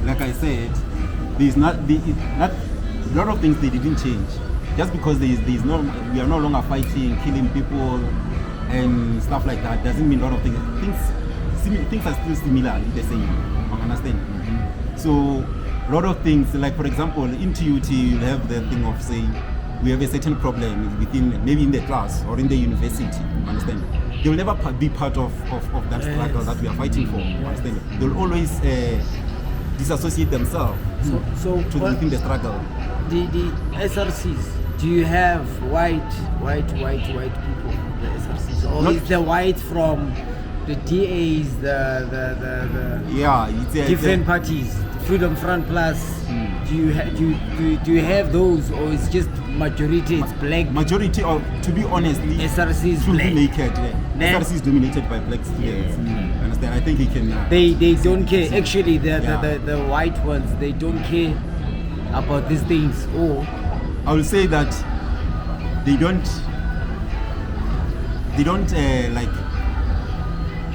like I said, there's not a lot of things they didn't change. Just because we are no longer fighting, killing people, and stuff like that doesn't mean a lot of things are still similarly the same. You understand? Mm-hmm. So a lot of things, like for example, in TUT you have the thing of saying we have a certain problem within, maybe in the class or in the university. You understand? They will never be part of that struggle that we are fighting for. You understand? They will always disassociate themselves within the struggle. The SRCs. Do you have white people in the SRCs, or is the white from the DAs, the different parties, Freedom Front Plus? Do you have those, or it's just majority? It's black. Majority of, to be honest, SRC is black. SRC is dominated by black students. Understand? I think he can. They don't care. Actually, the white ones, they don't care about these things. Or I will say that they don't like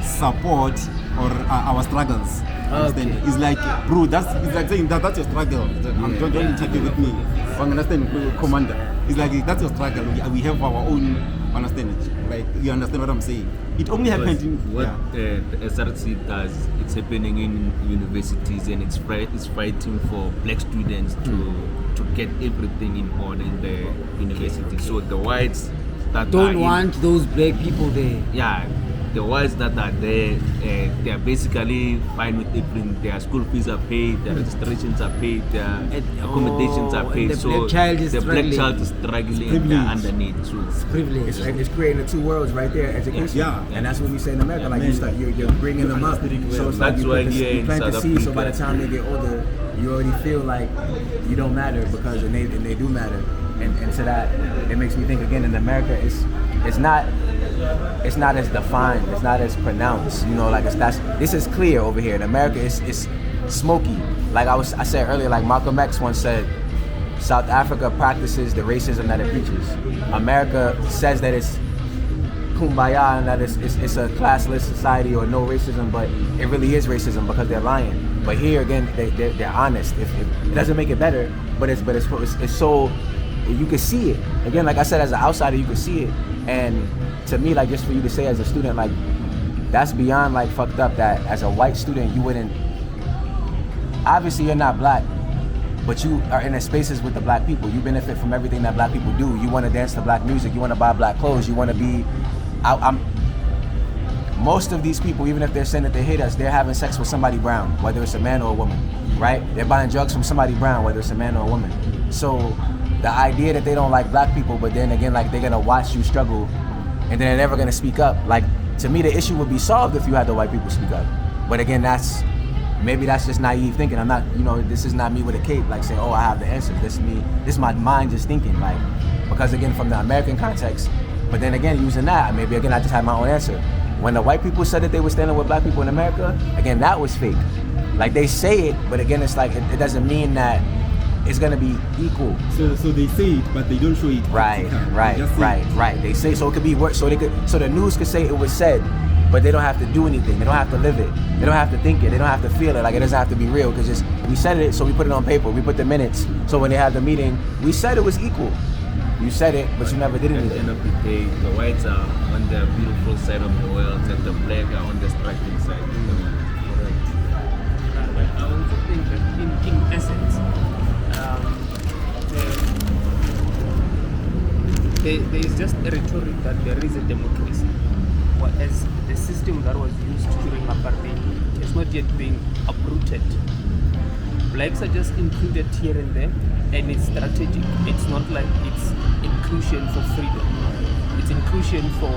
support or our struggles. Understand? Okay. It's like, bro, it's like saying that's your struggle. Don't interfere with me. Understand, Commander? It's like that's your struggle. We have our own. Understand? Like, you understand what I'm saying? It only happened in the SRC does. It's happening in universities, and it's fighting for black students to get everything in order in the university. So the whites that don't want those black people there. Yeah, the whites that are there, they are basically fine with everything. Their school fees are paid, their registrations are paid, their accommodations are paid. So the black child is struggling underneath. So it's privilege. It's creating the two worlds right there, education. Yeah. And that's what we say in America. Like you're bringing them up. So it's like you plant the seed. So by the time they get older, you already feel like you don't matter because and they do matter. And to that, it makes me think again. In America, it's not as defined. It's not as pronounced. You know, like this is clear over here. In America, it's smoky. Like I said earlier, like Malcolm X once said, South Africa practices the racism that it preaches. America says that it's kumbaya and that it's a classless society or no racism, but it really is racism because they're lying. But here again, they're honest. It doesn't make it better, but it's so you can see it. Again, like I said, as an outsider, you can see it. And to me, like just for you to say as a student, like that's beyond like fucked up. That as a white student, you wouldn't. Obviously, you're not black, but you are in the spaces with the black people. You benefit from everything that black people do. You want to dance to black music. You want to buy black clothes. You want to be. Most of these people, even if they're saying that they hate us, they're having sex with somebody brown, whether it's a man or a woman, right? They're buying drugs from somebody brown, whether it's a man or a woman. So the idea that they don't like black people, but then again, like they're gonna watch you struggle, and then they're never gonna speak up. Like to me, the issue would be solved if you had the white people speak up. But again, maybe that's just naive thinking. I'm not, this is not me with a cape, like saying, oh, I have the answers. This is me. This is my mind just thinking, like, because again, from the American context. But then again, using that, maybe again, I just had my own answer. When the white people said that they were standing with black people in America, again, that was fake. Like they say it, but again, it's like it doesn't mean that it's gonna be equal. So they say it, but they don't show it. Right. They say so it could be worse. So the news could say it was said, but they don't have to do anything. They don't have to live it. They don't have to think it. They don't have to feel it. Like it doesn't have to be real because we said it, so we put it on paper. We put the minutes. So when they have the meeting, we said it was equal. You said it, but you never did anything. At the end of the day, the whites are on the beautiful side of the world, and the black are on the struggling side. Correct. I also think that in essence, there is just a rhetoric that there is a democracy, whereas the system that was used during apartheid has not yet been uprooted. Blacks are just included here and there, and it's strategic. It's not like it's inclusion for freedom. It's inclusion for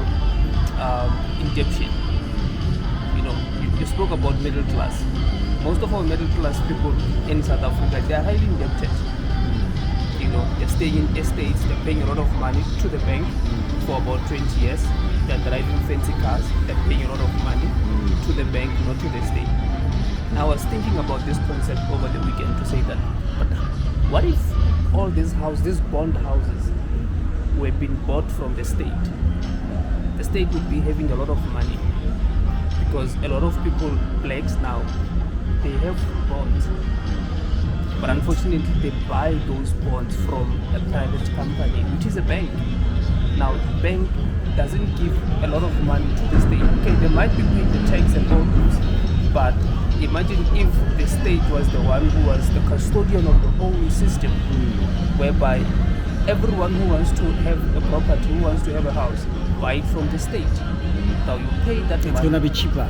injection. You spoke about middle class. Most of our middle class people in South Africa, they are highly indebted. They're staying in estates, they're paying a lot of money to the bank for about 20 years. They're driving fancy cars, they're paying a lot of money to the bank, not to the state. I was thinking about this concept over the weekend to say that, but what if all these bond houses were being bought from the state? The state would be having a lot of money because a lot of people, blacks now, they have bonds. But unfortunately, they buy those bonds from a private company, which is a bank. Now, the bank doesn't give a lot of money to the state. Okay, they might be paying the tax and all those, but imagine if the state was the one who was the custodian of the whole system, whereby everyone who wants to have a property, who wants to have a house, buy it from the state. Now you pay that money. It's gonna be cheaper.